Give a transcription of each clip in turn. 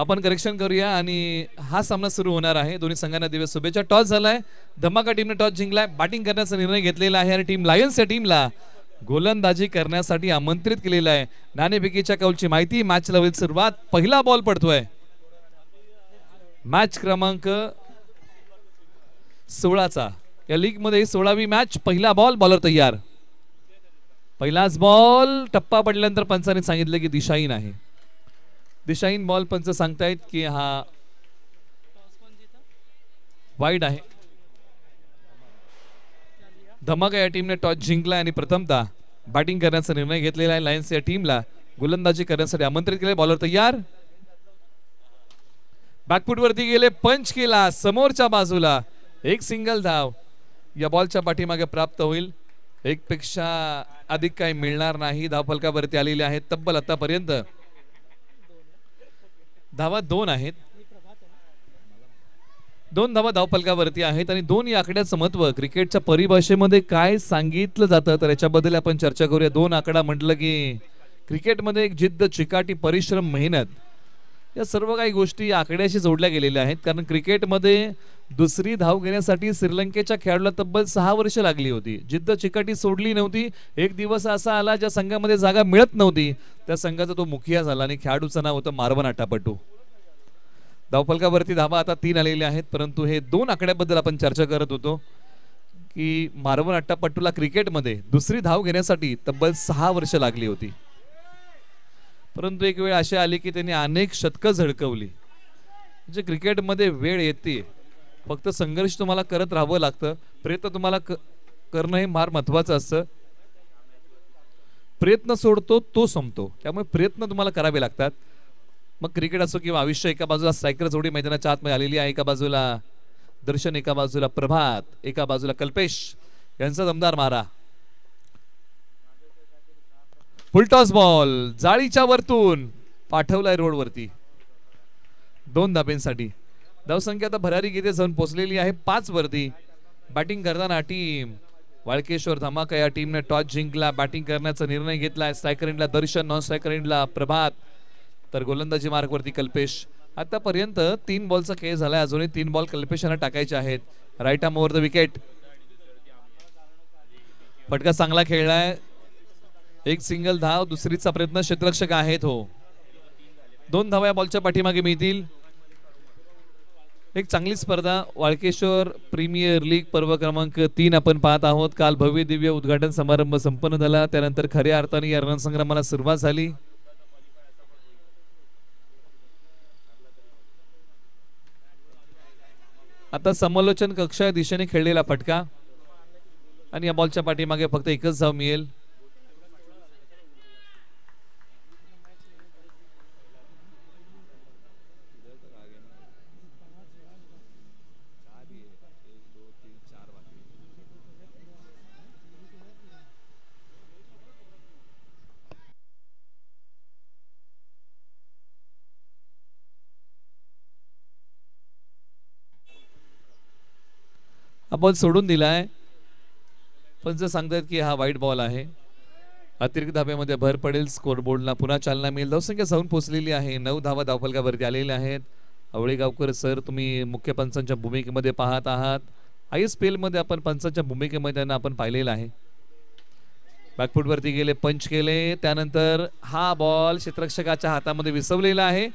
आपण करेक्शन करूया आणि हा सामना सुरू होणार आहे. दोन्ही संघांना दिवस शुभेच्छा. टॉस झालाय, धमाका टीमने टॉस जिंकलाय, बॅटिंग करण्याचा निर्णय घेतलेला आहे आणि टीम लायन्स या टीमला गोलंदाजी करण्यासाठी आमंत्रित केलेलं आहे. नाणेफेकीच्या कौलची माहिती, मॅचला होईल सुरुवात. पहिला बॉल पडतोय, मॅच क्रमांक 16चा, या लीग मध्ये 16वी मॅच. पहिला बॉल, बॉलर तयार. पहिलाच बॉल टप्पा पडल्यानंतर पंचाने सांगितलं की दिशाहीन आहे. दिशाहीन बॉल पंच सांगतायत की हा वाईड आहे. धमाका या टीमने टॉस जिंकला आणि प्रथमतः बॅटिंग करण्याचा निर्णय घेतलेला आहे. लायन्स या टीमला गोलंदाजी करण्यासाठी आमंत्रित केले. बॉलर तयार, बॅकफूट वरती गेले, पंच केला समोरच्या बाजूला. एक सिंगल धाव या बॉलच्या पाठीमागे प्राप्त होईल. एक पेक्षा अधिक काही मिळणार नाही. धाव फलकावरती आलेले आहेत तब्बल आतापर्यंत धावा 2 आहेत. 2 धावा धाव फलकावरती आहेत आणि 2 या आकड्याचं महत्व क्रिकेटच्या परिभाषेमध्ये काय सांगितलं जातं तर याच्याबद्दल आपण चर्चा करूया. 2 आकडा म्हटलं की क्रिकेटमध्ये एक जिद्द, चिकाटी, परिश्रम, मेहनत या सर्व काही गोष्टी या आकड्याशी जोडल्या गेलेल्या आहेत. कारण क्रिकेटमध्ये दुसरी धाव घेण्यासाठी श्रीलंकेच्या खेळाडूला तब्बल 6 वर्ष लागली होती. जिद्द चिकाटी सोडली नव्हती. एक दिवस असा आला ज्या संघामध्ये जागा मिळत नव्हती, त्या संघाचा तो मुखिया झाला आणि खेळाडूचं नाव होतं मारवन अट्टापट्टू. धावफलकावरती धावा आता 3 आलेल्या आहेत. परंतु हे 2 आकड्याबद्दल आपण चर्चा करत होतो की मारवन अट्टापट्टूला क्रिकेटमध्ये दुसरी धाव घेण्यासाठी तब्बल 6 वर्ष लागली होती. परंतु एक वेळ अशी आली की त्यांनी अनेक शतकं झळकवली. म्हणजे क्रिकेटमध्ये वेळ येते, फक्त संघर्ष तुम्हाला करत राहावं लागतं. प्रयत्न तुम्हाला करणं हे फार महत्वाचं असतं. प्रयत्न सोडतो तो संपतो, त्यामुळे प्रयत्न तुम्हाला करावे लागतात. मग क्रिकेट असो किंवा आयुष्य. एका बाजूला स्ट्रायकर जोडी मैदानाच्या आतमध्ये आलेली आहे. एका बाजूला दर्शन, एका बाजूला प्रभात, एका बाजूला कल्पेश यांचा दमदार मारा. फुलटॉस बॉल जाळीच्या वरतून पाठवलाय रोडवरती 2 धाब्यांसाठी. धावसंख्या आता भरारी गीते जाऊन पोहोचलेली आहे 5 वरती. बॅटिंग करताना टीम वाळकेश्वर धमाका या टीमने टॉस जिंकला, बॅटिंग करण्याचा निर्णय घेतलाय. स्ट्रायकर एंडला दर्शन, नॉन स्ट्रायकर एंडला प्रभात, तर गोलंदाजी मार्गवरती कल्पेश. आतापर्यंत 3 बॉलचा खेळ झालाय, अजूनही 3 बॉल कल्पेशांना टाकायचे आहेत. Right arm over the wicket. फटका चांगला खेळलाय, एक सिंगल धाव. दुसरीचा प्रयत्न, क्षेत्ररक्षक आहेत हो. 2 धावा या बॉलच्या पाठीमागे मिळतील. एक चांगली स्पर्धा वाळकेश्वर प्रीमियर लीग पर्व क्रमांक 3 आपण पाहत आहोत. काल भव्य दिव्य उद्घाटन समारंभ संपन्न झाला, त्यानंतर खऱ्या अर्थाने या रणसंग्रामाला सुरुवात झाली. आता समालोचन कक्ष या दिशेने खेळलेला फटका आणि या बॉलच्या पाठीमागे फक्त एकच धाव मिळेल. हा बॉल सोडून दिलाय. पंच सांगतात की हा वाईट बॉल आहे. अतिरिक्त धाब्यामध्ये भर पडेल. स्कोर बोर्डला पुन्हा चालना मिळेल. धावसंख्या जाऊन पोहोचलेली आहे. 9 धावा धावफलकावरती आलेल्या आहेत. आवळेगावकर सर, तुम्ही मुख्य पंचांच्या भूमिकेमध्ये पाहत आहात. ISPL मध्ये आपण पंचांच्या भूमिकेमध्ये त्यांना आपण पाहिलेलं आहे. बॅकफूट वरती गेले, पंच केले, त्यानंतर हा बॉल क्षेत्ररक्षकाच्या हातामध्ये विसवलेला आहे.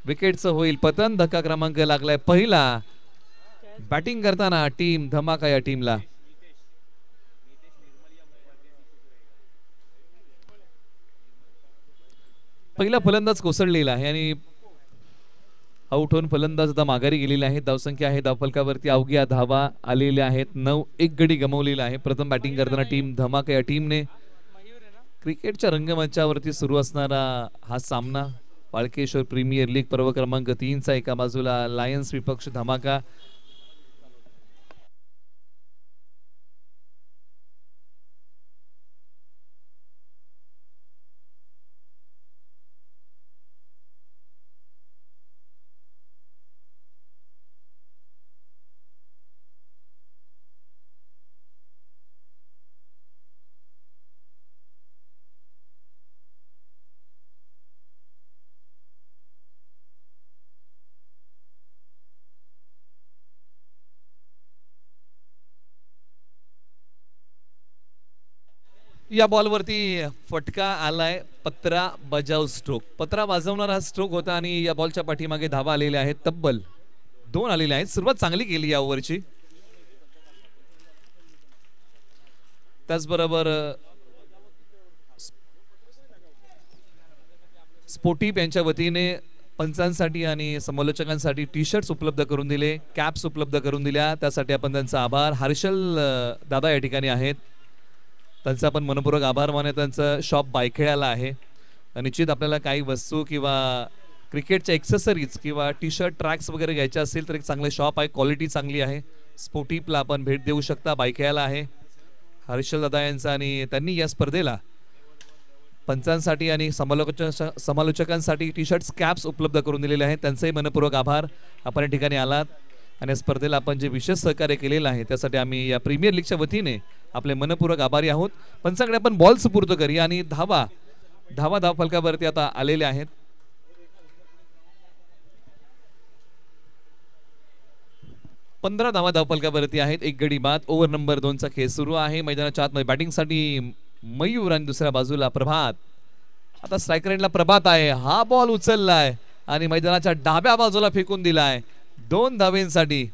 विकेटचं होईल पतन. धक्का क्रमांक लागलाय पहिला. बॅटिंग करताना टीम धमाका या टीमला पहिला फलंदाज कोसळलेला आहे आणि आउट होऊन फलंदाज आता माघारी गेलेला आहे. धावसंख्या आहे धावफलकावरती अवघ्या धावा आलेल्या आहेत. 9. एक गडी गमावलेला आहे. प्रथम बॅटिंग करताना टीम धमाका या टीमने. क्रिकेटच्या रंगमंचावरती सुरू असणारा हा सामना वाळकेश्वर प्रीमियर लीग पर्व क्रमांक 3चा. एका बाजूला लायन्स विपक्ष धमाका. या बॉलवरती फटका आलाय, पत्रा बजाव स्ट्रोक. पत्रा वाजवणारा हा स्ट्रोक होता आणि या बॉलच्या पाठीमागे धावा आलेल्या आहेत, तब्बल 2 आलेल्या आहेत. सुरुवात चांगली केली या ओव्हरची. त्याचबरोबर स्पोर्टिप यांच्या वतीने पंचांसाठी आणि समालोचकांसाठी टी शर्ट्स उपलब्ध करून दिले, कॅप्स उपलब्ध करून दिल्या, त्यासाठी आपण त्यांचा आभार. हर्षल दादा या ठिकाणी आहेत, त्यांचा आपण मनपूर्वक आभार माने. त्यांचं शॉप बायखेड्याला आहे. निश्चित आपल्याला काही वस्तू किंवा क्रिकेटच्या एक्सेसरीज किंवा टी शर्ट ट्रॅक्स वगैरे घ्यायचे असतील तर एक चांगले शॉप आहे, क्वालिटी चांगली आहे. स्पोर्टिपला आपण भेट देऊ शकता, बायखेड्याला आहे हर्षल दादा यांचा. आणि त्यांनी या स्पर्धेला पंचांसाठी आणि समालोचकांसाठी टी शर्ट्स कॅप्स उपलब्ध करून दिलेले आहेत, त्यांचंही मनपूर्वक आभार. आपण या ठिकाणी आलात आणि या स्पर्धेला आपण जे विशेष सहकार्य केलेलं आहे त्यासाठी आम्ही या प्रीमियर लीगच्या वतीने आपले मनपूर्वक आभारी आहोत. पंचांकडे आपण बॉल सुपूर्द करूया आणि धावा फलकावरती आता आलेल्या आहेत. पंधरा धावा धावफलकावरती आहेत, एक गडी बाद. ओव्हर नंबर 2 चा खेळ सुरू आहे. मैदानाच्या आतमध्ये बॅटिंगसाठी मयूर आणि दुसऱ्या बाजूला प्रभात. आता स्ट्रायकर एंडला प्रभात आहे, हा बॉल उचललाय आणि मैदानाच्या डाव्या बाजूला फेकून दिलाय 2 धावेंसाठी.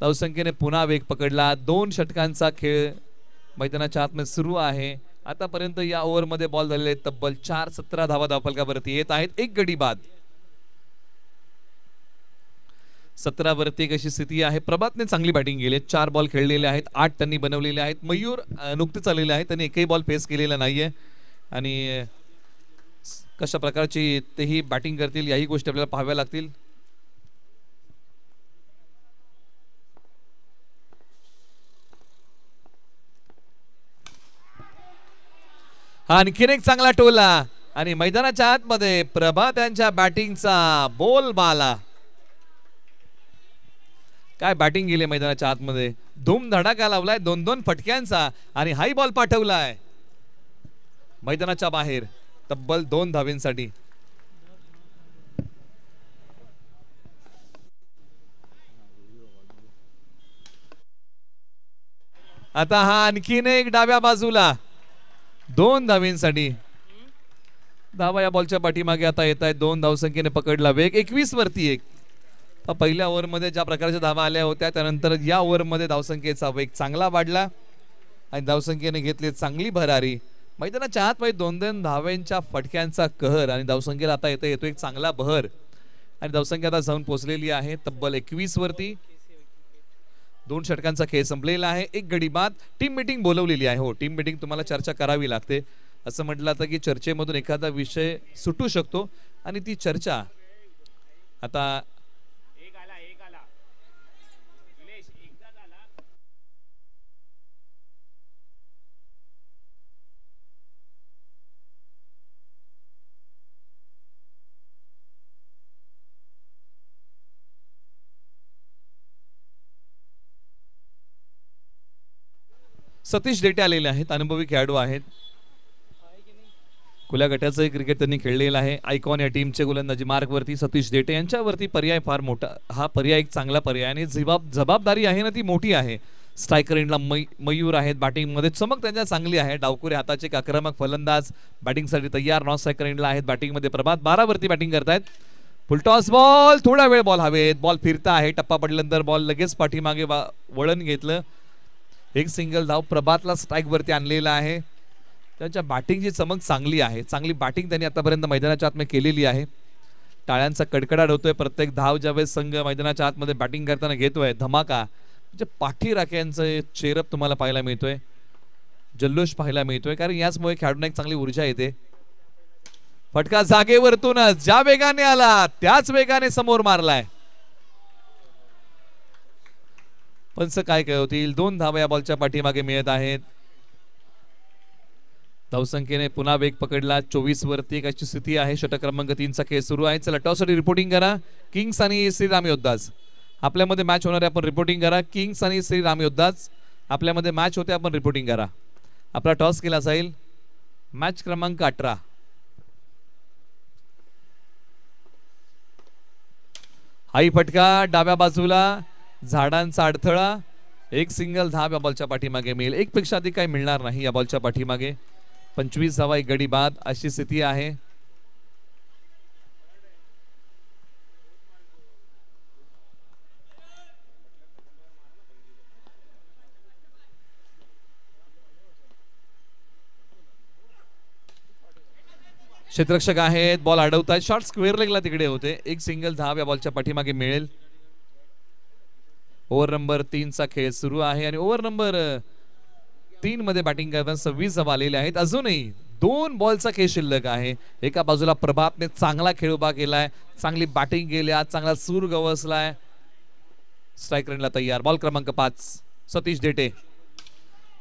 धावसंख्येने पुन्हा वेग पकडला. 2 षटकांचा खेळ मैदानाच्या आतमध्ये सुरू आहे. आतापर्यंत या ओव्हरमध्ये बॉल झालेले तब्बल 4 17 धावा धावफलकावरती येत आहेत, एक गडी बाद. 17 वरती एक अशी स्थिती आहे. प्रभातने चांगली बॅटिंग केली, 4 बॉल खेळलेले आहेत, 8 त्यांनी बनवलेले आहेत. मयूर नुकतेच आलेले आहेत, त्यांनी एकही बॉल फेस केलेला नाहीये आणि कशा प्रकारची तेही बॅटिंग करतील याही गोष्टी आपल्याला पाहाव्या लागतील. हा आणखीन एक चांगला टोला आणि मैदानाच्या आतमध्ये प्रभात यांच्या बॅटिंगचा बोलबाला. काय बॅटिंग गेली मैदानाच्या आतमध्ये, धूम धडाका लावलाय 2-2 फटक्यांचा आणि हाय बॉल पाठवलाय मैदानाच्या बाहेर तब्बल 2 धावेंसाठी. आता हा आणखीन एक डाव्या बाजूला 2 धावेंसाठी. धावा या बॉलच्या पाठीमागे आता येत आहे. 2 धावसंख्येने पकडला वेग, 21 वरती 1. पहिल्या ओव्हरमध्ये ज्या प्रकारच्या धावा आल्या होत्या त्यानंतर या ओव्हरमध्ये धावसंख्येचा वेग चांगला वाढला आणि धावसंख्येने घेतली चांगली भरारी. मैदानाच्या आतमध्ये 2-2 धाव्यांच्या फटक्यांचा कहर आणि धावसंख्येला आता येतो एक चांगला बहर आणि धावसंख्या आता जाऊन पोहोचलेली आहे तब्बल 21 वरती. 2 षटकांचा खेळ संपलेला आहे, एक गडी बाद. टीम मीटिंग बोलवलेली आहे. हो, टीम मीटिंग तुम्हाला चर्चा करावी लागते. असं म्हटलं जातं की चर्चेमधून एखादा विषय सुटू शकतो आणि ती चर्चा आता सतीश डेटे आलेले आहेत, अनुभवी खेळाडू आहेत. खुल्या गटाचं क्रिकेट त्यांनी खेळलेलं आहे. आयकॉन या टीमचे गोलंदाजी मार्कवरती सतीश डेटे यांच्यावरती पर्याय फार मोठा. हा पर्याय एक चांगला पर्याय आणि जबाबदारी आहे ना ती मोठी आहे. स्ट्रायकर एंडला मयूर आहेत, बॅटिंगमध्ये चमक त्यांच्या चांगली आहे. डावकुरे हाताचे आक्रमक फलंदाज बॅटिंगसाठी तयार. नॉन स्ट्रायकर एंडला आहेत बॅटिंगमध्ये प्रभात. 12 वरती बॅटिंग करतायत. फुलटॉस बॉल, थोडा वेळ बॉल हवेत, बॉल फिरता आहे. टप्पा पडल्यानंतर बॉल लगेच पाठीमागे वळण घेतलं. एक सिंगल धाव प्रभातला स्ट्राईक वरती आणलेला आहे. त्यांच्या बॅटिंगची चमक चांगली आहे, चांगली बॅटिंग त्यांनी आतापर्यंत मैदानाच्या आतमध्ये केलेली आहे. टाळ्यांचा कडकडाट होतोय प्रत्येक धाव ज्यावेळेस संघ मैदानाच्या आतमध्ये बॅटिंग करताना घेतोय. धमाका म्हणजे पाठीराख्यांचं चेहरप तुम्हाला पाहायला मिळतोय, जल्लोष पाहायला मिळतोय, कारण याचमुळे खेळाडूंना एक चांगली ऊर्जा येते. फटका जागेवरतूनच ज्या वेगाने आला त्याच वेगाने समोर मारलाय. पंच काय होतील. 2 धावा या बॉलच्या पाठीमागे मिळत आहेत. धावसंख्येने पुन्हा वेग पकडला. 24 वरती एक अशी स्थिती आहे. षटक क्रमांक 3 चा खेळ सुरू आहे. चला टॉससाठी रिपोर्टिंग करा. किंग्स आणि श्रीराम योद्धाज आपल्यामध्ये मॅच होणार आहे, आपण रिपोर्टिंग करा. किंग्स आणि श्रीराम योद्धाज आपल्यामध्ये मॅच होते, आपण रिपोर्टिंग करा. आपला टॉस केला जाईल. मॅच क्रमांक 18. हाई फटका डाव्या बाजूला, झाडांचा अडथळा एक सिंगल धाव या बॉलच्या पाठीमागे मिळेल, एक पेक्षा अधिक काही मिळणार नाही या बॉलच्या पाठीमागे. 25 धावा, एक गडी बाद अशी स्थिती आहे. क्षेत्ररक्षक आहेत, बॉल अडवतात, शॉर्ट स्क्वेअर लेगला तिकडे होते. एक सिंगल धाव या बॉलच्या पाठीमागे मिळेल. ओव्हर नंबर 3 चा खेळ सुरू आहे आणि ओव्हर नंबर 3 मध्ये बॅटिंग करताना 26 धावा आलेल्या आहेत. अजूनही 2 बॉलचा खेळ शिल्लक आहे. एका बाजूला प्रभातने चांगला खेळ उभा केलाय, चांगली बॅटिंग केली, आज चांगला सूर गवसलाय. स्ट्राईक रेंजला तयार. बॉल क्रमांक 5 सतीश देटे.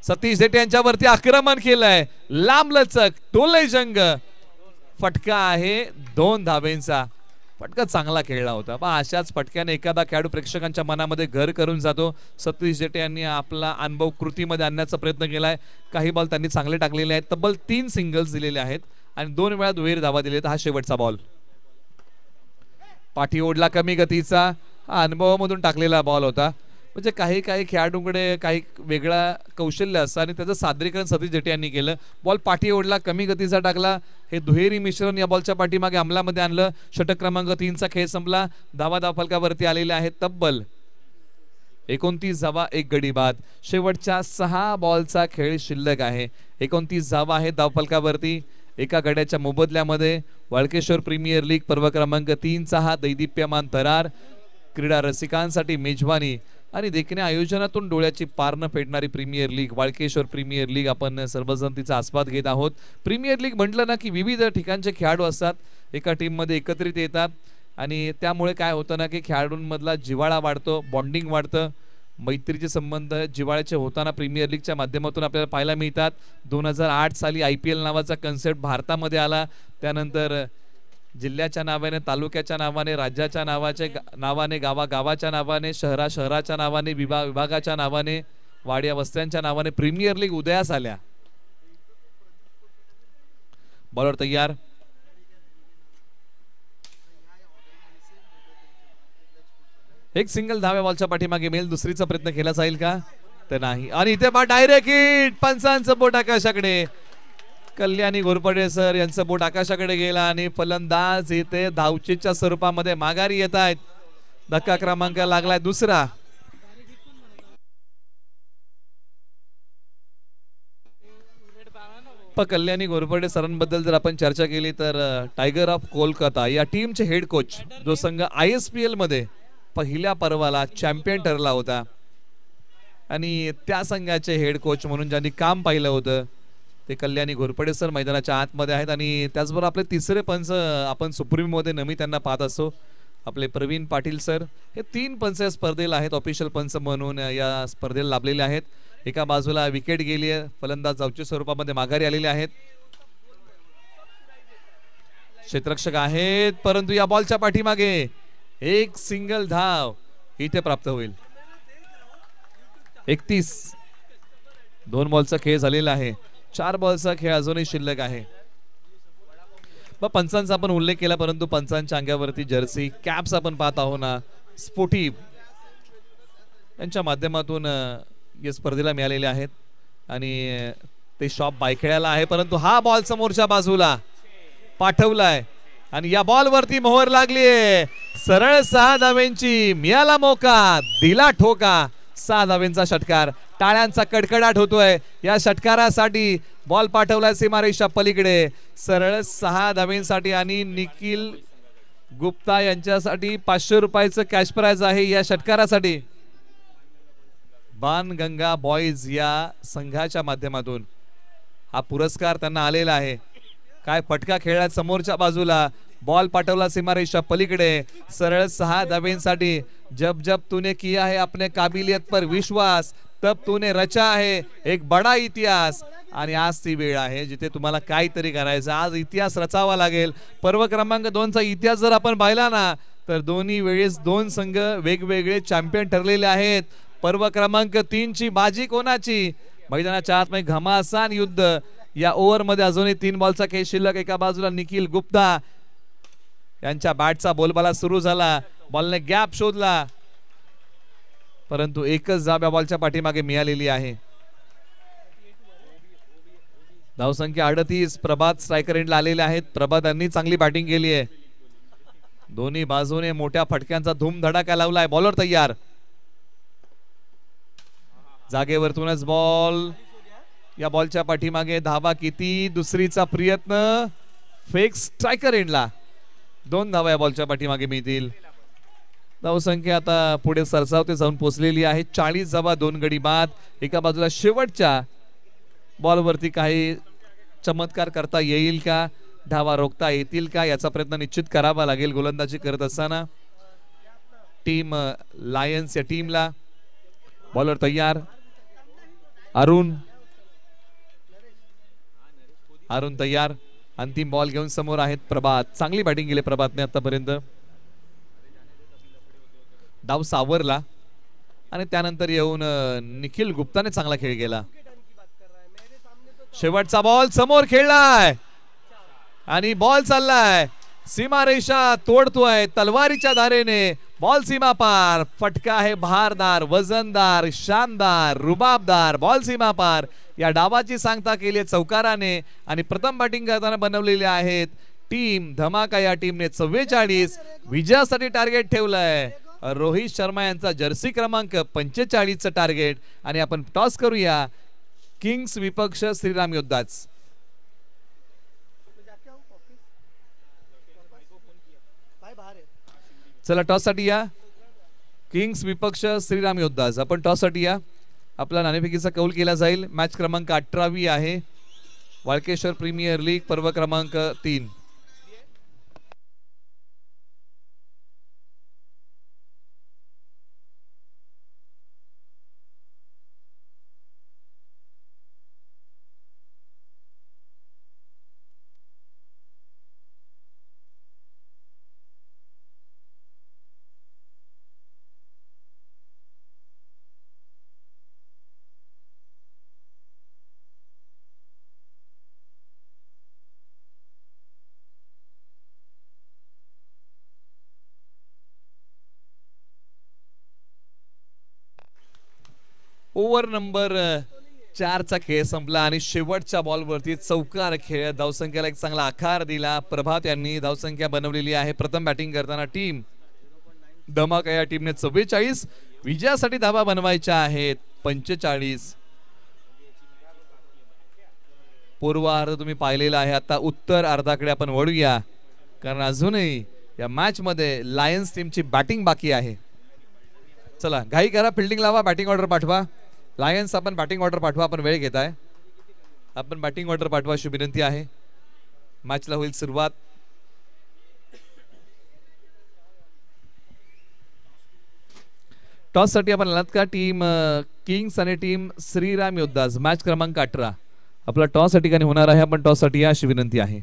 सतीश देटे यांच्यावरती आक्रमण केलंय, लांब लचक टोले जंग. फटका आहे 2 धावेंचा. फटका चांगला खेळला होता, पण अशाच फटक्याने एखादा खेळाडू प्रेक्षकांच्या मनामध्ये घर करून जातो. सतीश जेटे यांनी आपला अनुभव कृतीमध्ये आणण्याचा प्रयत्न केलाय. काही बॉल त्यांनी चांगले टाकलेले आहेत, तब्बल 3 सिंगल्स दिलेले आहेत आणि 2 वेळा दुहेरी धावा दिले. हा शेवटचा बॉल. पाठी ओढला कमी गतीचा, हा अनुभवामधून टाकलेला बॉल होता. म्हणजे काही काही खेळाडूंकडे काही वेगळा कौशल्य असतं आणि त्याचं सादरीकरण सतीश जेटे यांनी केलं. बॉल पाठी ओढला, कमी गतीचा टाकला, हे दुहेरी मिश्रण या बॉलच्या पाठीमागे अंमलामध्ये आणलं. षटक क्रमांक 3 चा खेळ संपला. धावा धावफलकावरती आलेल्या आहेत तब्बल 29 धावा, एक गडी बाद. शेवटच्या 6 बॉलचा खेळ शिल्लक आहे. 29 धावा आहेत धावफलकावरती. एका गड्याच्या मोबदल्यामध्ये वाळकेश्वर प्रीमियर लीग पर्व क्रमांक 3 चा हा दैदिप्यमान थरार. क्रीडा रसिकांसाठी मेजवानी आणि देखणे आयोजनातून डोळ्याची पार न फेडणारी premier league, Walkeshwar premier league. आपण सर्वजण तिचा आस्वाद घेत आहोत. प्रीमियर लीग म्हटलं ना की विविध ठिकाणचे खेळाडू असतात, एका टीम मध्ये एकत्रित येतात आणि त्यामुळे काय होतं ना की खेळाडूंमधला जिव्हाळा वाढतो, बॉन्डिंग वाढतं, मैत्रीचे संबंध जिव्हाळ्याचे होताना प्रीमियर लीगच्या माध्यमातून आपल्याला पाहायला मिळतात. 2008 साली IPL नावाचा कन्सेप्ट भारतामध्ये आला. त्यानंतर जिल्ह्याच्या नावाने, तालुक्याच्या नावाने, राज्याच्या नावाने, गावाच्या नावाने, शहराच्या नावाने, विभागाच्या नावाने, वाड्या वस्त्यांच्या नावाने प्रीमियर लीग उदयास आल्या. बॉलर तयार. एक सिंगल धाव्या बॉलच्या पाठीमागे मिळेल. दुसरीचा प्रयत्न केला जाईल का? तर नाही. आणि इथे बा डायरेक्ट हिट. पंचांचं बोट आकाशाकडे. कल्याणी घोरपडे सर यांचं बोट आकाशाकडे गेला आणि फलंदाज इथे धावचीच्या स्वरूपामध्ये माघारी येत आहेत. धक्का क्रमांक लागलाय दुसरा. कल्याणी घोरपडे सरांबद्दल जर आपण चर्चा केली तर टायगर ऑफ कोलकाता या टीमचे हेड कोच, जो संघ ISPL मध्ये पहिल्या पर्वाला चॅम्पियन ठरला होता आणि त्या संघाचे हेड कोच म्हणून ज्यांनी काम पाहिलं होतं ते कल्याणी घोरपडे सर मैदानाच्या आतमध्ये आहेत. आणि त्याचबरोबर आपले तिसरे पंच आपण सुप्रीम मध्ये नेहमी त्यांना पाहत असतो, आपले प्रवीण पाटील सर. हे 3 पंच या स्पर्धेला आहेत, ऑफिशियल पंच म्हणून या स्पर्धेला लाभलेले आहेत. एका बाजूला विकेट गेली आहे, फलंदाज धावच्या स्वरूपामध्ये माघारी आलेले आहेत. क्षेत्ररक्षक आहेत, परंतु या बॉलच्या पाठीमागे एक सिंगल धाव इथे प्राप्त होईल. 31. 2 बॉलचा खेळ झालेला आहे. 4 बॉलचा खेळ अजूनही शिल्लक आहे. पंचांचा आपण उल्लेख केला, परंतु पंचांच्या अंगावरती जर्सी कॅप्स आपण पाहत आहोत ना, स्पोर्टिव्ह यांच्या माध्यमातून या स्पर्धेला मिळालेले आहेत आणि ते शॉप बायखेड्याला आहे. परंतु हा बॉल समोरच्या बाजूला पाठवलाय आणि या बॉल वरती मोहर लागलीये. सरळ 6 धावेंची. मिळाला मोका, दिला ठोका. 6 धावेंचा षटकार. टाळ्यांचा कडकडाट होतोय या षटकारासाठी. बॉल पाठवलाय सीमारेषा पलीकडे. सरळ 6 धावेंसाठी आणि निखिल गुप्ता यांच्यासाठी 500 रुपयाचं कॅश प्राइज आहे या षटकारासाठी. बाणगंगा बॉईज या संघाच्या माध्यमातून हा पुरस्कार त्यांना आलेला आहे. काय फटका खेळला समोरच्या बाजूला. बॉल पाठवला सीमारेषा पलीकडे. सरळ 6 धावेंसाठी. जब जब तूने किया है अपने काबिलियत पर विश्वास, तब तूने रचा है एक बडा इतिहास. आणि आज ती वेळ आहे जिथे तुम्हाला काहीतरी करायचं. आज इतिहास रचावा लागेल. पर्व क्रमांक 2 चा इतिहास जर आपण पाहिला ना तर दोन्ही वेळेस 2 संघ वेगवेगळे चॅम्पियन ठरलेले आहेत. पर्व क्रमांक 3 ची बाजी कोणाची? मैदानाच्या आतमध्ये घमासान युद्ध. या ओव्हर मध्ये अजूनही 3 बॉलचा खेळ शिल्लक. एका बाजूला निखिल गुप्ता यांच्या बॅटचा बोलबाला सुरू झाला. बॉलने गॅप शोधला. परंतु एकच जाब या बॉलच्या पाठीमागे मिळालेली आहे. धावसंख्या 38. प्रभात स्ट्रायकर एंडला आलेले आहेत. प्रभात यांनी चांगली बॅटिंग केली आहे. दोन्ही बाजूने मोठ्या फटक्यांचा धूमधडाका लावलाय. बॉलर तयार. जागेवरतूनच बॉल. या बॉलच्या पाठीमागे धावा किती. दुसरीचा प्रयत्न. फेक स्ट्रायकर एंडला. 2 धावा या बॉलच्या पाठीमागे मिळतील. धावसंख्या आता पुढे सरसावते जाऊन पोहोचलेली आहे. 40 धावा 2 गडी बाद. एका बाजूला शेवटच्या बॉलवरती काही चमत्कार करता येईल का, धावा रोखता येतील का याचा प्रयत्न निश्चित करावा लागेल गोलंदाजी करत असताना टीम लायन्स या टीमला. बॉलर तयार. अरुण तयार. अंतिम बॉल घेऊन समोर आहेत प्रभात. चांगली बॅटिंग केली प्रभातने आतापर्यंत. डाव सावरला आणि त्यानंतर येऊन निखिल गुप्ताने चांगला खेळ केला. शेवटचा बॉल समोर खेळलाय आणि बॉल चाललाय. सीमारेषा तोडतोय तलवारीच्या धारेने. बॉल सीमा पार. फटका आहे भारदार, वजनदार, शानदार, रुबाबदार. बॉल सीमा पार. या डावाची सांगता केली चौकाराने आणि प्रथम बॅटिंग करताना बनवलेले आहेत टीम धमाका या टीमने 44. विजयासाठी टार्गेट ठेवलंय. रोहित शर्मा यांचा जर्सी क्रमांक 45 टार्गेट. आणि आपण टॉस करूया. किंग्स विपक्ष श्रीराम योद्धाच. चला टॉस साठी या. किंग्स विपक्ष श्रीराम योद्धाच. आपण टॉस साठी या. आपला नाणेफेकीचा कौल केला जाईल. मॅच क्रमांक 18 आहे. वाळकेश्वर प्रीमियर लीग पर्व क्रमांक 3. ओव्हर नंबर 4 चा खेळ संपला आणि शेवटच्या बॉलवरती चौकार खेळ. धावसंख्येला एक चांगला आकार दिला. प्रभात यांनी धावसंख्या बनवलेली आहे. प्रथम बॅटिंग करताना टीम धमाका या टीमने 44. विजयासाठी धावा बनवायच्या आहेत 45. पूर्व अर्ध तुम्ही पाहिलेला आहे. आता उत्तर अर्धाकडे आपण वळूया कारण अजूनही या मॅच मध्ये लायन्स टीमची बॅटिंग बाकी आहे. चला घाई करा. फिल्डिंग लावा. बॅटिंग ऑर्डर पाठवा. लायन्स आपण बॅटिंग ऑर्डर पाठवा. आपण वेळ घेत आहे. आपण बॅटिंग ऑर्डर पाठवा अशी विनंती आहे. मॅचला होईल सुरुवात. टॉस साठी आपण आलात का. टीम किंग्स आणि टीम श्रीराम योद्धाज. मॅच क्रमांक 18. आपला टॉस या ठिकाणी होणार आहे. आपण टॉस साठी या अशी विनंती आहे.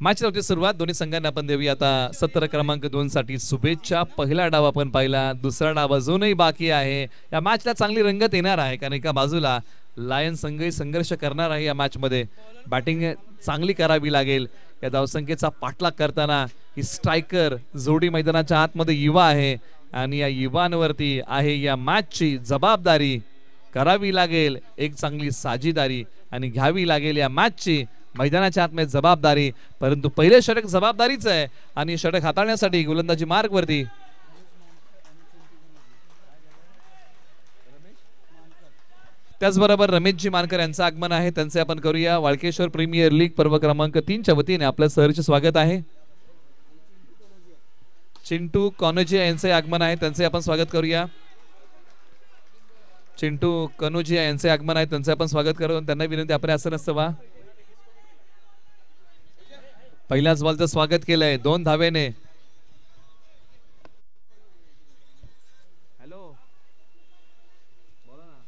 मॅचला होती सुरुवात. दोन्ही संघांना आपण देऊया आता सत्र क्रमांक 2 साठी शुभेच्छा. पहिला डाव आपण पाहिला. दुसरा डाव अजूनही बाकी आहे. या मॅचला चांगली रंगत येणार आहे कारण एका बाजूला लायन संघही संघर्ष करणार आहे. या मॅच मध्ये बॅटिंग चांगली करावी लागेल. या धावसंख्येचा पाठलाग करताना ही स्ट्रायकर जोडी मैदानाच्या आतमध्ये युवा आहे आणि या युवांवरती आहे या मॅचची जबाबदारी. करावी लागेल एक चांगली साझीदारी आणि घ्यावी लागेल या मॅचची मैदानाच्या आतमध्ये जबाबदारी. परंतु पहिले षटक जबाबदारीच आहे आणि षटक हाताळण्यासाठी गोलंदाजी मार्ग वरती त्याचबरोबर रमेशजी मानकर यांचं आगमन आहे. त्यांचे आपण करूया. वाळकेश्वर प्रीमियर लीग पर्व क्रमांक 3 च्या वतीने आपलं सहर्ष स्वागत आहे. चिंटू कनोजिया यांचे आगमन आहे. त्यांचे आपण स्वागत करूया. चिंटू कनोजिया यांचे आगमन आहे. त्यांचे आपण स्वागत करू. त्यांना विनंती आपण असं नसतं वा. पहिल्याच बॉलचं स्वागत केलंय 2 धावेने. हॅलो बोला ना.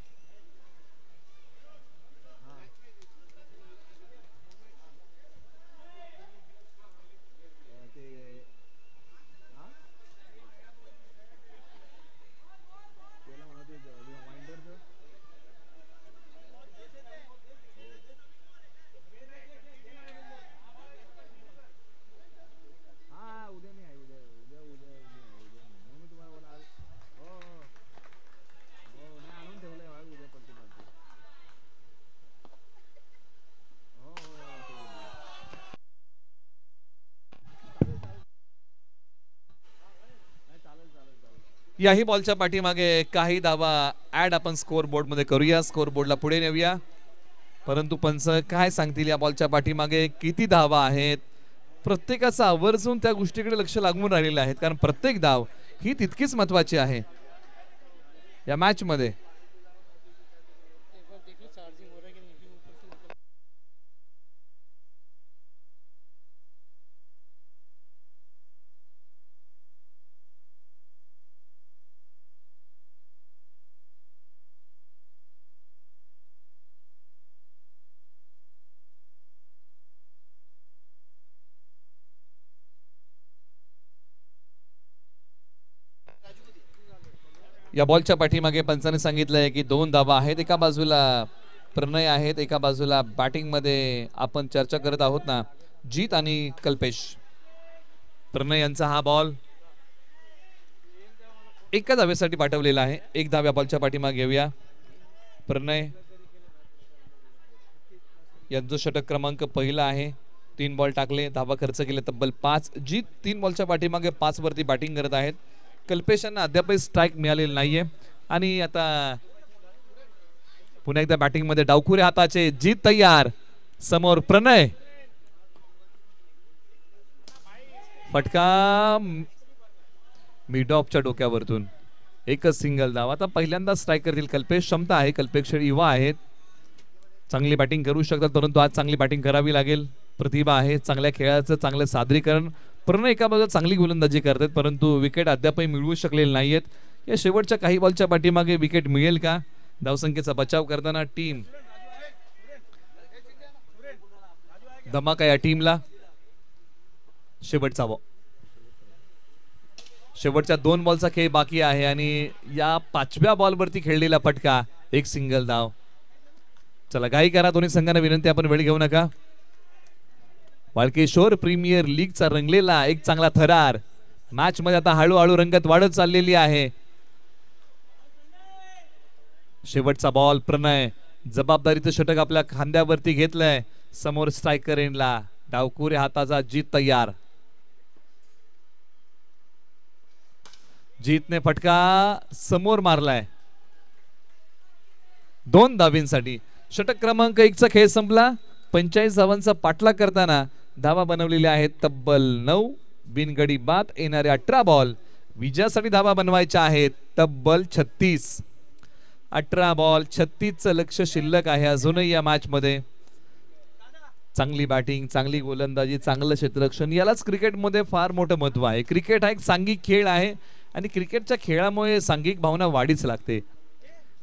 याही बॉलच्या पाठीमागे काही धावा ऍड आपण स्कोर बोर्ड मध्ये करूया, स्कोर बोर्डला पुढे नेऊया. परंतु पंच काय सांगतील या बॉलच्या पाठीमागे किती धावा आहेत, प्रत्येकाचं आवर्जून त्या गोष्टीकडे लक्ष लागून राहिलेले आहेत, कारण प्रत्येक धाव ही तितकीच महत्वाची आहे या मॅच मध्ये. या बॉलच्या पाठीमागे पंचाने सांगितलंय की 2 धावा आहेत. एका बाजूला प्रणय आहेत, एका बाजूला बॅटिंग मध्ये आपण चर्चा करत आहोत ना, जीत आणि कल्पेश. प्रणय यांचा हा बॉल एका धावेसाठी पाठवलेला आहे. 1 धाव या बॉलच्या पाठीमागे घेऊया. प्रणय यांचं षटक क्रमांक पहिला आहे. 3 बॉल टाकले, धावा खर्च केले तब्बल 5. जीत 3 बॉलच्या पाठीमागे 5 वरती बॅटिंग करत आहेत. कल्पेशांना अद्यापही स्ट्राईक मिळालेला नाहीये आणि आता पुन्हा एकदा बॅटिंग मध्ये डावखुरे हाताचे. जीत तयार, समोर प्रणय. फटका मिड ऑफच्या डोक्यावरतून, एकच सिंगल धाव. आता पहिल्यांदा स्ट्राईक करतील कल्पेश. क्षमता आहे, कल्पेश युवा आहेत, चांगली बॅटिंग करू शकतात, परंतु आज चांगली बॅटिंग करावी लागेल. प्रतिभा आहे, चांगल्या खेळाचं चांगलं सादरीकरण. प्रणय एका बाजूला चांगली गोलंदाजी करतात, परंतु विकेट अद्यापही मिळवू शकलेले नाहीयेत. या शेवटच्या काही बॉलच्या पाठीमागे विकेट मिळेल का? धावसंख्येचा बचाव करताना टीम धमाका या टीमला. शेवटचा बॉल, शेवटच्या 2 बॉलचा खेळ बाकी आहे आणि या 5व्या बॉलवरती खेळलेला फटका, एक सिंगल धाव. चला घाई करा, दोन्ही संघांना विनंती, आपण वेळ घेऊ नका. वाळकेश्वर प्रीमियर लीगचा रंगलेला एक चांगला थरार मॅच मध्ये आता हळूहळू रंगत वाढत चाललेली आहे. शेवटचा बॉल, प्रणय जबाबदारीचं षटक आपल्या खांद्यावरती घेतलंय. समोर स्ट्रायकर एंडला डावखुरे हाताचा. जीत तयार. जीतने फटका समोर मारलाय 2 धावींसाठी. षटक क्रमांक 1 चा खेळ संपला. 45 धावांचा पाठलाग करताना धावा बनवलेल्या आहेत तब्बल 9. बिनगडी बाद येणारे 18 बॉल. विजयासाठी धावा बनवायच्या आहेत तब्बल 36. 18 बॉल 36चं लक्ष शिल्लक आहे अजूनही या मॅच मध्ये. चांगली बॅटिंग, चांगली गोलंदाजी, चांगलं क्षेत्ररक्षण, यालाच क्रिकेटमध्ये फार मोठं महत्व आहे. क्रिकेट हा एक सांघिक खेळ आहे आणि क्रिकेटच्या खेळामुळे सांघिक भावना वाढीच लागते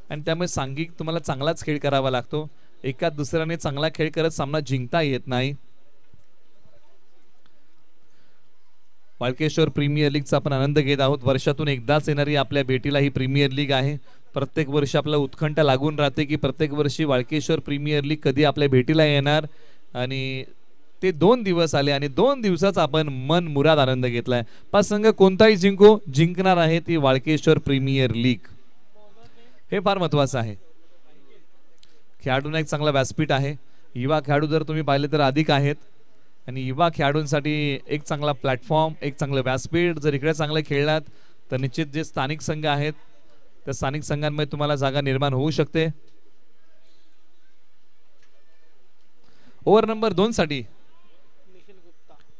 आणि त्यामुळे सांघिक तुम्हाला चांगलाच खेळ करावा लागतो. एका दुसऱ्याने चांगला खेळ करत सामना जिंकता येत नाही. वाळकेश्वर प्रीमियर लीगचा आपण आनंद घेत आहोत. वर्षातून एकदाच येणारी आपल्या भेटीला ही प्रीमियर लीग आहे. प्रत्येक वर्षी आपल्याला उत्कंठा लागून राहते की प्रत्येक वर्षी वाळकेश्वर प्रीमियर लीग कधी आपल्या भेटीला येणार आणि ते 2 दिवस आले आणि 2 दिवसाचा आपण मन मुराद आनंद घेतलाय. 5 संघ कोणताही जिंको, जिंकणार आहे ती वाळकेश्वर प्रीमियर लीग. हे फार महत्वाचं आहे. खेळाडूंना एक चांगला व्यासपीठ आहे. युवा खेळाडू जर तुम्ही पाहिले तर अधिक आहेत आणि युवा खेळाडूंसाठी एक चांगला प्लॅटफॉर्म, एक चांगलं व्यासपीठ. जर इकडे चांगले खेळलात तर निश्चित जे स्थानिक संघ आहेत त्या स्थानिक संघांमध्ये तुम्हाला जागा निर्माण होऊ शकते. ओव्हर नंबर 2 साठी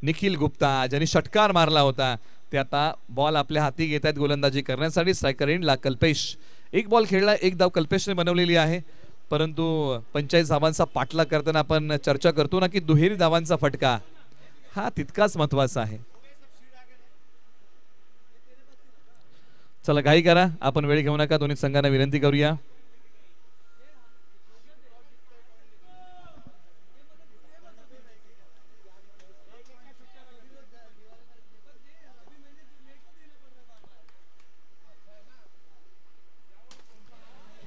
निखिल गुप्ता ज्यांनी षटकार मारला होता ते आता बॉल आपल्या हाती घेत आहेत गोलंदाजी करण्यासाठी. स्ट्रायकर एंडला कल्पेश. 1 बॉल खेळला, 1 धाव कल्पेशने बनवलेली आहे, परंतु 45 धावांचा पाठलाग करताना आपण चर्चा करतो ना की दुहेरी धावांचा फटका हा तितकाच महत्वाचा आहे. चला घाई करा, आपण वेळ घेऊ नका, दोन्ही संघांना विनंती करूया.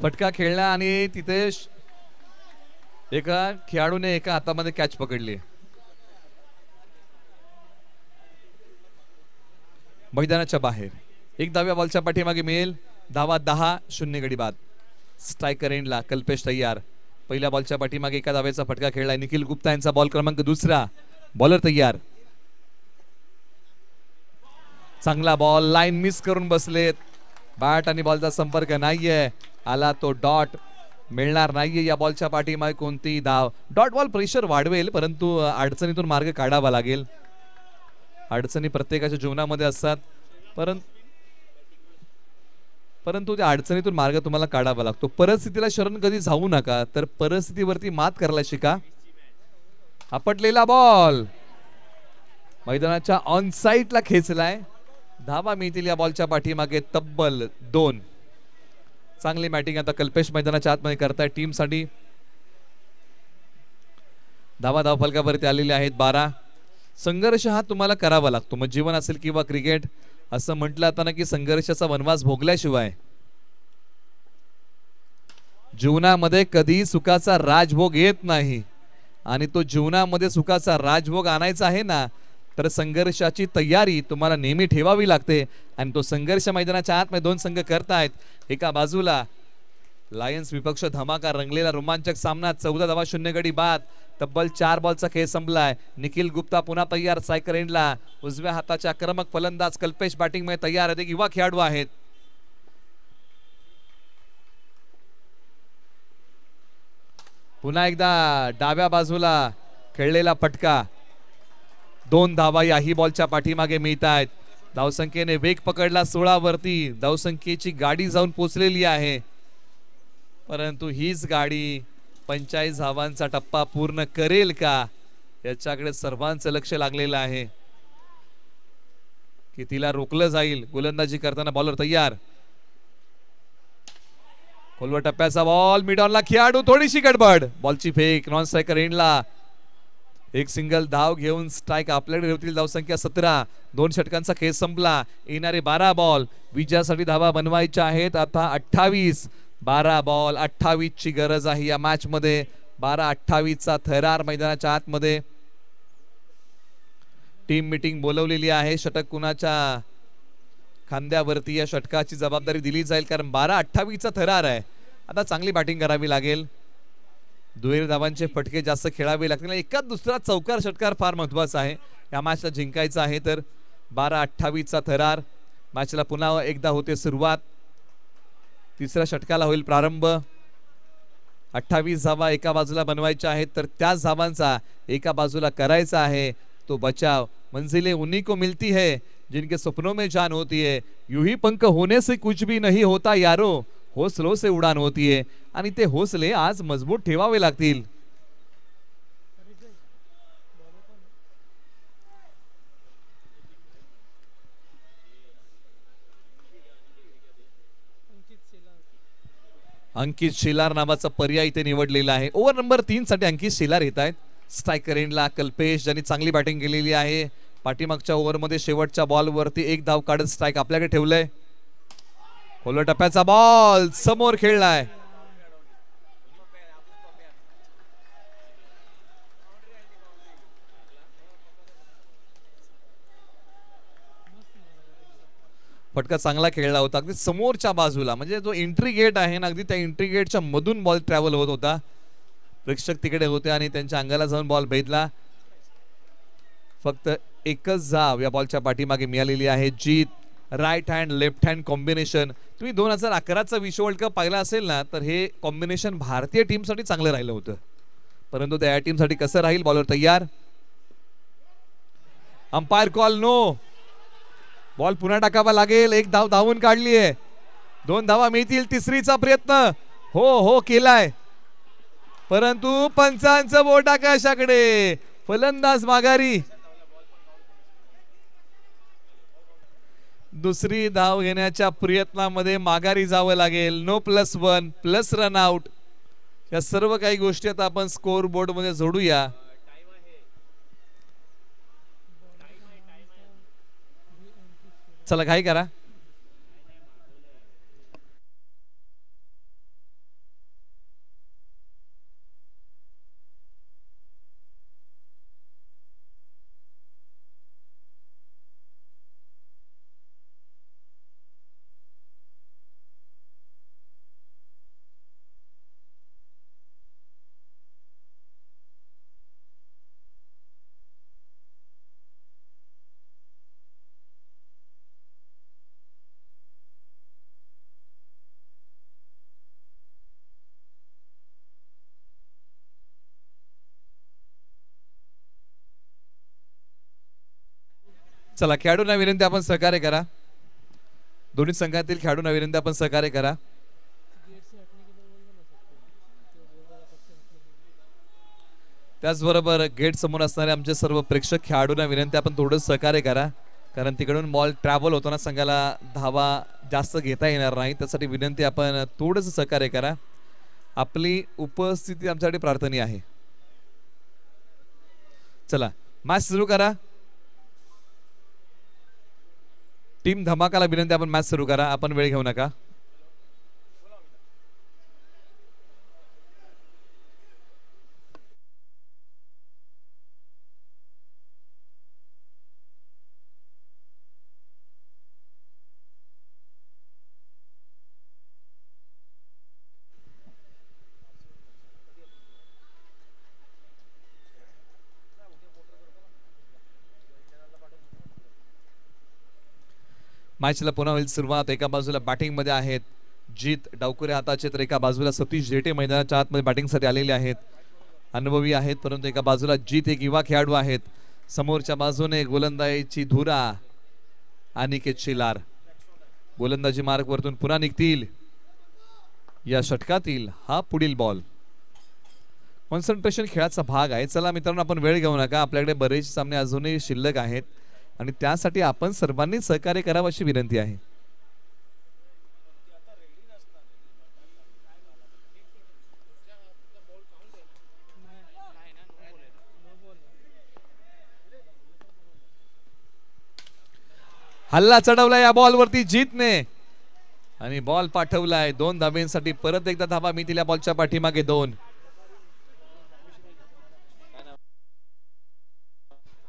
फटका खेळला आणि तिथे एका खेळाडूने एका हातामध्ये कॅच पकडली. मैदानाच्या बाहेर 1 धाव्या बॉलच्या पाठीमागे मिळेल. धावा 10, 0 गडी बाद. स्ट्रायकर एंडला कल्पेश तयार. पहिल्या बॉलच्या पाठीमागे एका धाव्याचा फटका खेळलाय. निखिल गुप्ता यांचा बॉल क्रमांक 2. बॉलर तयार. चांगला बॉल, लाईन मिस करून बसलेत. बॅट आणि बॉलचा संपर्क नाहीये, आला तो डॉट, मिळणार नाहीये या बॉलच्या पाठीमागे कोणती धाव. डॉट बॉल प्रेशर वाढवेल, परंतु अडचणीतून मार्ग काढावा लागेल. अडचणी प्रत्येकाच्या जीवनामध्ये असतात, परंतु त्या अडचणीतून मार्ग तुम्हाला काढावा लागतो. परिस्थितीला शरण कधी जाऊ नका, तर परिस्थितीवरती मात करायला शिका. आपटलेला बॉल मैदानाच्या ऑन साइडला खेचलाय. धावा मिळतील या बॉलच्या पाठीमागे तब्बल 2. चांगली बॅटिंग आता कल्पेश मैदानाच्या आतमध्ये करताय टीम साठी. धावा फलकावरती आलेले आहेत 12. संघर्ष हा तुम्हाला करावा लागतो, मग जीवन असेल किंवा क्रिकेट. असं म्हटलं आता ना की संघर्षाचा वनवास भोगल्याशिवाय जीवनामध्ये कधी सुखाचा राजभोग येत नाही. आणि तो जीवनामध्ये सुखाचा राजभोग आणायचा आहे ना, तर संघर्षाची तयारी तुम्हाला नेहमी ठेवावी लागते. आणि तो संघर्ष मैदानाच्या आतमध्ये 2 संघ करतायत. एका बाजूला लायन्स विपक्ष धमाका रंगलेला रोमांचक सामना. 14 धावा 0 गडी बाद. तब्बल 4 बॉलचा खेळ संपलाय. निखिल गुप्ता पुन्हा तयार स्ट्रायकर एंडला. उजव्या हाताच्या आक्रमक फलंदाज कल्पेश बॅटिंग मध्ये तयार आहेत. एक युवा खेळाडू आहेत. पुन्हा एकदा डाव्या बाजूला खेळलेला फटका. 2 धावा याही बॉलच्या पाठीमागे मिळत आहेत. धावसंख्येने वेग पकडला 16 वरती. धावसंख्येची गाडी जाऊन पोचलेली आहे, परंतु हीच गाडी 45 धावांचा टप्पा पूर्ण करेल का, याच्याकडे सर्वांचं लक्ष लागलेलं आहे. की तिला रोखलं जाईल. गोलंदाजी करताना बॉलर तयार. खोलवर टप्प्याचा बॉल, मिड ऑनला खेळाडू, थोडीशी गडबड. बॉलची फेक, नॉन स्ट्रायकर एंडला. एक सिंगल धाव घेऊन स्ट्राइक आपल्याकडे होतील. धावसंख्या 17. 2 षटकांचा खेळ संपला. येणारे 12 बॉल विजयासाठी धावा बनवायच्या आहेत. आता 28. 12 बॉल 28 ची गरज आहे या मॅच मध्ये. 12-28 चा थरार मैदानाच्या आतमध्ये. टीम मीटिंग बोलवलेली आहे. षटक कुणाच्या खांद्यावरती या षटकाची जबाबदारी दिली जाईल, कारण 12-28 चा थरार आहे. आता चांगली बॅटिंग करावी लागेल. दुहेरी धावांचे फटके जास्त खेळावे लागतील. एकाच दुसरा चौकार षटकार फार महत्वाचा आहे. या मॅचला जिंकायचा आहे तर. 12-28 चा थरार. मॅचला पुन्हा एकदा होते सुरुवात. तिसऱ्या षटकाला होईल प्रारंभ. 28 धावा एका बाजूला बनवायच्या आहेत, तर त्याच धावांचा एका बाजूला करायचा आहे तो बचाव. मंजिलें उन्हीं को मिलती है जिनके सपनों में जान होती है. यूं ही पंख होने से कुछ भी नहीं होता यारो, हौसलों से उडान होती है. आणि ते हौसले आज मजबूत ठेवावे लागतील. अंकित शेलार नावाचा पर्याय इथे निवडलेला आहे. ओव्हर नंबर 3 साठी अंकित शेलार येत आहेत. स्ट्रायकर एंडला कल्पेश, ज्यांनी चांगली बॅटिंग केलेली आहे. पाठीमागच्या ओव्हरमध्ये शेवटच्या बॉलवरती 1 धाव काढत स्ट्राइक आपल्याकडे ठेवलंय. खोलवर टप्प्याचा बॉल समोर खेळलाय. फटका चांगला खेळला होता अगदी समोरच्या बाजूला, म्हणजे जो एंट्री गेट आहे ना, अगदी त्या एंट्री गेटच्या मधून बॉल ट्रॅव्हल होत होता. प्रेक्षक तिकडे होते आणि त्यांच्या अंगाला जाऊन बॉल भेदला. फक्त एकच धाव या बॉलच्या पाठीमागे मिळालेली आहे. जीत right hand left hand combination. तुम्ही 2011चा विश्व वर्ल्ड कप पाहिला असेल ना, तर हे कॉम्बिनेशन भारतीय टीमसाठी चांगलं राहिलं होतं, परंतु त्या टीमसाठी कसं राहील. बॉलर तयार. Umpire call no. बॉल पुन्हा टाकावा लागेल. 1 धाव धावून काढली आहे. 2 धावा मिळतील. तिसरीचा प्रयत्न हो केलाय, परंतु पंचांचं बोट आकाशाकडे. फलंदाज माघारी. दुसरी धाव घेण्याच्या प्रयत्नामध्ये माघारी जावं लागेल. No +1 plus run out. या सर्व काही गोष्टी आता आपण स्कोर बोर्ड मध्ये जोडूया. चला घाई करा. चला खेळाडूंना विनंती आपण सहकार्य करा. दोन्ही संघातील खेळाडूंना विनंती आपण सहकार्य करा. त्याचबरोबर गेट समोर असणारे आमचे सर्व प्रेक्षक खेळाडूंना विनंती आपण थोडं सहकार्य करा, कारण तिकडून बॉल ट्रॅव्हल होताना संघाला धावा जास्त घेता येणार नाही. त्यासाठी विनंती आपण थोडंसं सहकार्य करा. आपली उपस्थिती आमच्यासाठी प्रार्थनीय आहे. चला मॅच सुरू करा. टीम धमाकाला विनंती आपण मॅच सुरू करा. आपण वेळ घेऊ नका. मॅचला पुन्हा होईल सुरुवात. एका बाजूला बॅटिंग मध्ये आहेत जीत डावकुरे हाताचे, तर एका बाजूला सतीश जेटे मैदानाच्या आतमध्ये बॅटिंगसाठी आलेले आहेत. अनुभवी आहेत, परंतु एका बाजूला जीत एक युवा खेळाडू आहेत. समोरच्या बाजूने गोलंदाजीची धुरा अनिकेत शेलार. गोलंदाजी मार्ग वरतून पुन्हा निघतील. या षटकातील हा पुढील बॉल. कॉन्सन्ट्रेशन खेळाचा भाग आहे. चला मित्रांनो, आपण वेळ घेऊ नका. आपल्याकडे बरेच सामने अजूनही शिल्लक आहेत आणि त्यासाठी आपण सर्वांनी सहकार्य करावं अशी विनंती आहे. हल्ला चढवला या बॉल वरती जीतने आणि बॉल पाठवलाय 2 धाब्यांसाठी. परत एकदा धाबा मिळतील या बॉलच्या पाठीमागे 2.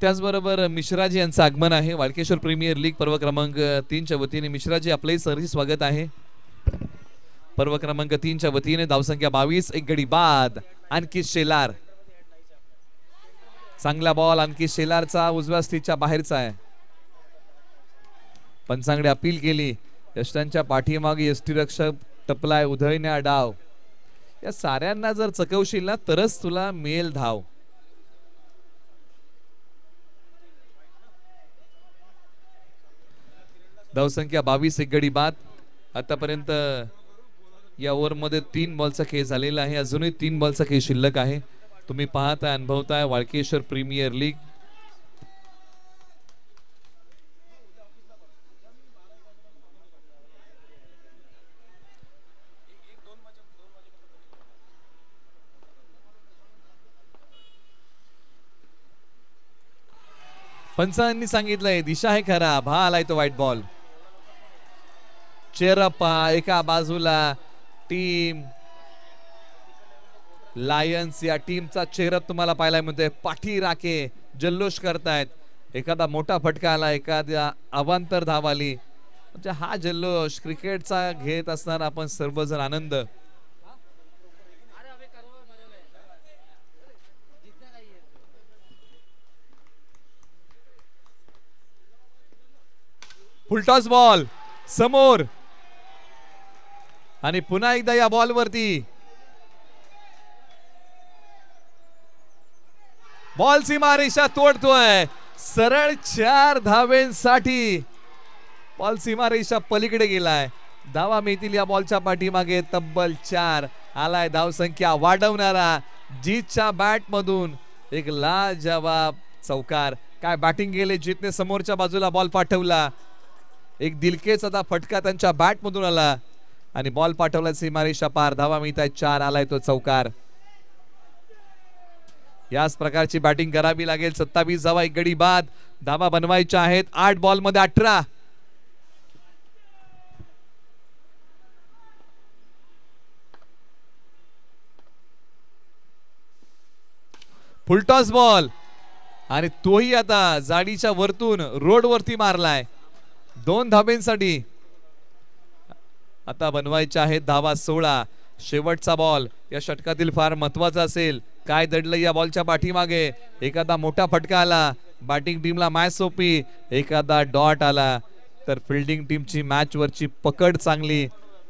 त्याचबरोबर मिश्राजी यांचं आगमन आहे. वाळकेश्वर प्रीमियर लीग पर्व क्रमांक 3 च्या वतीने मिश्राजी आपले सहर्ष स्वागत आहे. पर्व क्रमांक 3 च्या वतीने धावसंख्या 22. एक गडी बाद. अंकित शेलार. चांगला बॉल अंकित शेलारचा उजव्या स्थितीच्या बाहेरचा आहे. पंचांकडे अपील केली. यष्टांच्या पाठीमागे यष्टीरक्षक टपलाय. उधळण्या डाव. या साऱ्यांना जर चकवशील ना तरच तुला मिळेल धाव. धावसंख्या 22. एक गडी बाद. आतापर्यंत या ओव्हर मध्ये 3 बॉलचा खेळ झालेला आहे. अजूनही 3 बॉलचा खेळ शिल्लक आहे. तुम्ही पाहताय, अनुभवताय वाळकेश्वर प्रीमियर लीग. पंचांनी सांगितलंय दिशा आहे खराब. हा आलाय तो व्हाईट बॉल. चेरप्पा एका बाजूला टीम लायन्स या टीमचा चेहरा तुम्हाला पाहायला मिळतोय. पाठी राखे जल्लोष करतायत. एखादा मोठा फटका आला, एखाद्या अवांतर धाव आली, म्हणजे हा जल्लोष क्रिकेटचा घेत असताना आपण सर्वजण आनंद. फुलटॉस बॉल समोर आणि पुन्हा एकदा या बॉल वरती बॉल सीमारेषा तोडतोय. सरळ 4 धावेंसाठी बॉल सीमारेषा पलीकडे गेलाय. धावा मिळतील या बॉलच्या पाठीमागे तब्बल 4. आलाय धावसंख्या वाढवणारा जीतच्या बॅट मधून एक लाजवाब चौकार. काय बॅटिंग गेले जीतने. समोरच्या बाजूला बॉल पाठवला. एक दिलखेचा फटका त्यांच्या बॅट मधून आला आणि बॉल पाठवला सीमारेषा पार. धावा मिळत आहेत 4. आलाय तो चौकार. याच प्रकारची बॅटिंग करावी लागेल. 27 धावा. एक गडी बाद. धावा बनवायच्या आहेत. 8 बॉल मध्ये 18. फुलटॉस बॉल आणि तोही आता जाडीच्या वरतून रोड वरती मारलाय. 2 धाब्यांसाठी आता बनवायच्या आहेत धावा 16. शेवटचा बॉल या षटकातील फार महत्वाचा असेल. काय दडलं या बॉलच्या पाठीमागे. एखादा मोठा फटका आला, बॅटिंग टीमला मॅच सोपी. एखादा डॉट आला तर फिल्डिंग टीमची मॅच वरची पकड चांगली.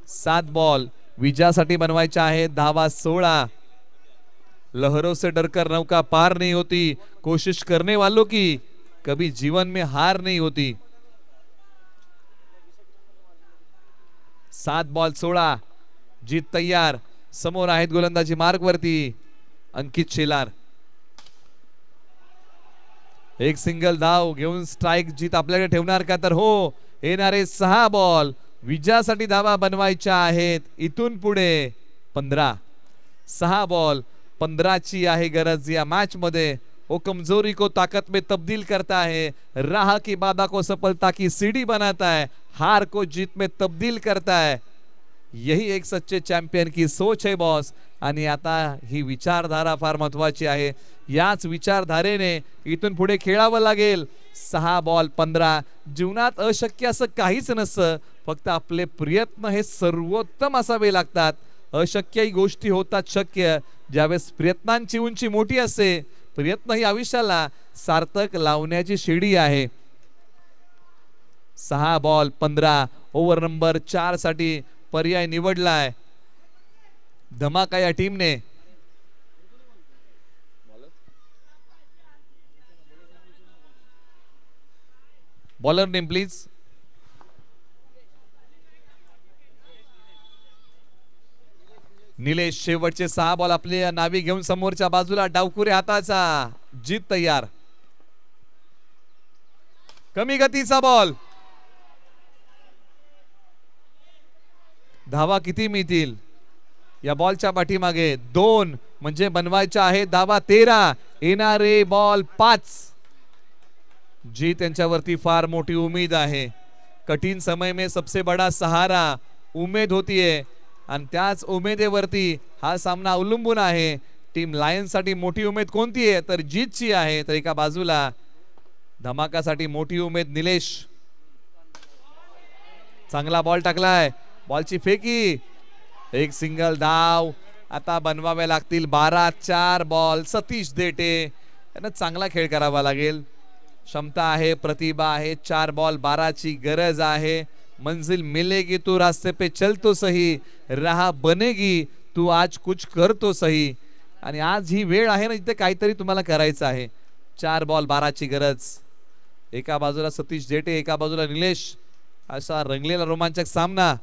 7 बॉल विजयासाठी बनवायच्या आहेत. धावा 16. लहरों से डरकर नौका पार नहीं होती, कोशिश करने वालों की कभी जीवन में हार नहीं होती। 7 बॉल 16, जीत तयार, समोर आहेत गोलंदाजी मार्क वरती अंकित शेलार। एक सिंगल धाव घेऊन स्ट्राइक जीत आपल्याकडे ठेवणार का? तर हो, येणारे 6 बॉल विजयासाठी धावा बनवायच्या आहेत। इथून पुढे 15, 6 बॉल 15 ची आहे गरज या मैच मध्ये। वो कमजोरी को ताकत में तब्दील करता है, राह की बाधा को सफलता की सीढ़ी बनाता है, हार को जीत में तब्दील करता है। यही एक सच्चे चॅम्पियन की सोच है बॉस। आणि आता ही विचारधारा फार महत्वाची आहे। याच विचारधारेने इथून पुढे खेळावं लागेल। 6 बॉल 15। जीवनात अशक्य असं काहीच नसतं, फक्त आपले प्रयत्न हे सर्वोत्तम असावे लागतात। अशक्यही गोष्टी होतात शक्य ज्यावेळेस प्रयत्नांची उंची मोठी असते। प्रयत्न ही आयुष्याला सार्थक लावण्याची शिडी आहे। 6 बॉल 15, ओव्हर नंबर 4 साठी पर्याय निवडलाय धमाका या टीमने। Bowler name please. निलेश शेवटचे 6 बॉल आपल्या नावी घेऊन समोरच्या बाजूला डावकुरे हाताचा, जीत तयार। कमी गतीचा बॉल, धावा किती मिळतील या बॉलच्या पाठीमागे? 2 म्हणजे बनवायच्या आहे धावा 13। येणारे बॉल 5। जी त्यांच्यावरती फार मोठी उम्मीद आहे। कठीण समय में सबसे बड़ा सहारा उमेद होती है आणि त्याच उमेदेवरती हा सामना अवलंबून आहे। टीम लायन्स साठी मोठी उमेद कोणती आहे? तर जीतची आहे। तर एका बाजूला धमाकासाठी मोठी उमेद निलेश। चांगला बॉल टाकलाय, बॉलची फेकी, एक सिंगल धाव आता बनवावे लागतील 12। 4 बॉल सतीश देटे यांना चांगला खेळ करावा लागेल। क्षमता आहे, प्रतिभा आहे। 4 बॉल 12 ची गरज आहे। मंजिल मिलेगी तू रास्ते पे चल तो सही, राह बनेगी तू आज कुछ कर तो सही। आणि आज ही वेळ आहे ना इथे काहीतरी तुम्हाला करायचं आहे। 4 बॉल 12 ची गरज। एका बाजूला सतीश देटे, एका बाजूला निलेश, असा रंगलेला रोमांचक सामना।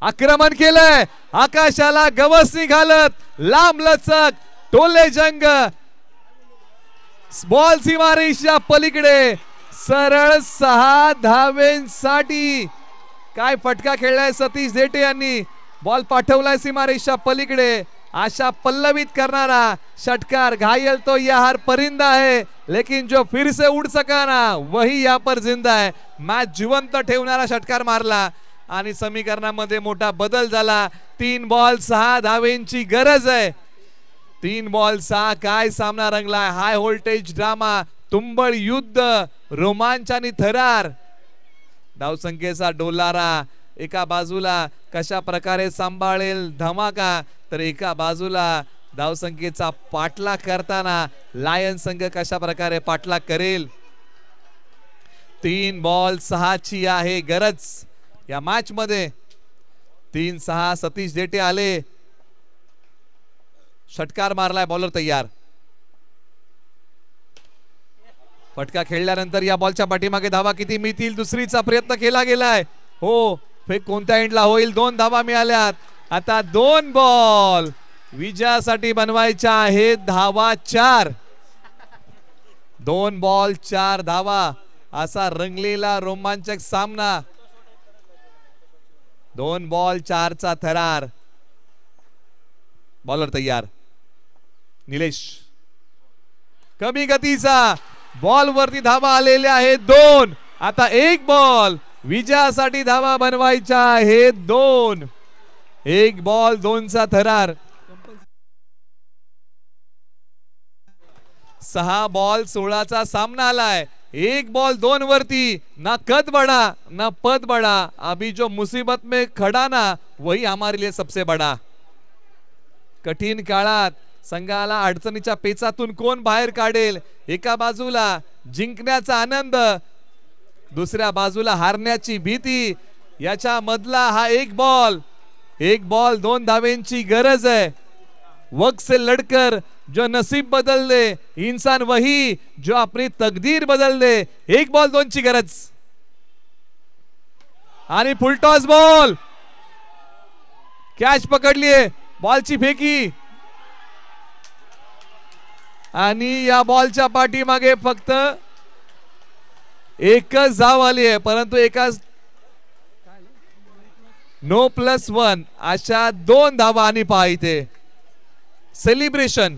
आक्रमण केलंय, आकाशाला गवस निघालत, लांब लचक टोले जंग, बॉल सीमारेषेच्या पलीकडे, सरळ 6 धावेंसाठी। काय फटका खेळलाय सतीश देटे यांनी, बॉल पाठवलाय सीमारेषेच्या पलीकडे। आशा पल्लवित करणारा षटकार, घायल तो यहाँ परिंदा है लेकिन जो फिर से उड़ सका ना वही यहाँ पर जिंदा है। मॅच जिवंत ठेवणारा षटकार मारला आणि समीकरणामध्ये मोठा बदल झाला। 3 बॉल 6 धावेंची गरज आहे। 3 बॉल 6। काय सामना रंगलाय, हाय व्होल्टेज ड्रामा, तुंबळ युद्ध, रोमांच आणि थरार। धावसंख्येचा डोलारा एका बाजूला कशा प्रकारे सांभाळेल धमाका, तर एका बाजूला धावसंख्येचा पाठलाग करताना लायन संघ कशा प्रकारे पाठलाग करेल। 3 बॉल 6 ची आहे गरज या मॅच मध्ये। 3-6 सतीश देटे आले, षटकार मारलाय, बॉलर तयार। फटका खेळल्यानंतर या बॉलच्या पाठीमागे धावा किती मिळतील? दुसरीचा प्रयत्न केला गेलाय, हो फेक कोणत्या एंडला होईल? 2 धावा मिळाल्यात। आता 2 बॉल विजयासाठी बनवायच्या आहेत धावा 4। 2 बॉल 4 धावा असा रंगलेला रोमांचक सामना। 2 बॉल 4 चा थरार। बॉलर तयार निलेश, कमी गतीचा बॉल वरती धावा आलेल्या आहेत 2। आता 1 बॉल विजयासाठी धावा बनवायच्या आहेत 2। 1 बॉल 2 चा थरार। 6 बॉल 16 चा सामना आलाय। 1 बॉल 2 वरती, ना कद बड़ा ना पद बड़ा, अभी जो मुसीबत में खड़ा ना वही हमारे लिए सबसे बड़ा। कठीण काळात संघाला अडचणीच्या पेचातून कोण बाहेर काढेल? एका बाजूला जिंकण्याचा आनंद, दुसऱ्या बाजूला हारण्याची भीती, याच्या मधला हा 1 बॉल 2 धावेंची गरज आहे। वक्त से लड़कर जो नसीब बदल दे, इंसान वही जो अपनी तकदीर बदल दे. एक बॉल दोनची गरज आणि फुलटॉस बॉल. कॅच पकडलीये, बॉलची फेकी आणि या बॉलच्या पाठीमागे फक्त एकच धाव आली आहे, परंतु एकाच नो+1 अशा 2 धावा आणि पहा इथे सेलिब्रेशन.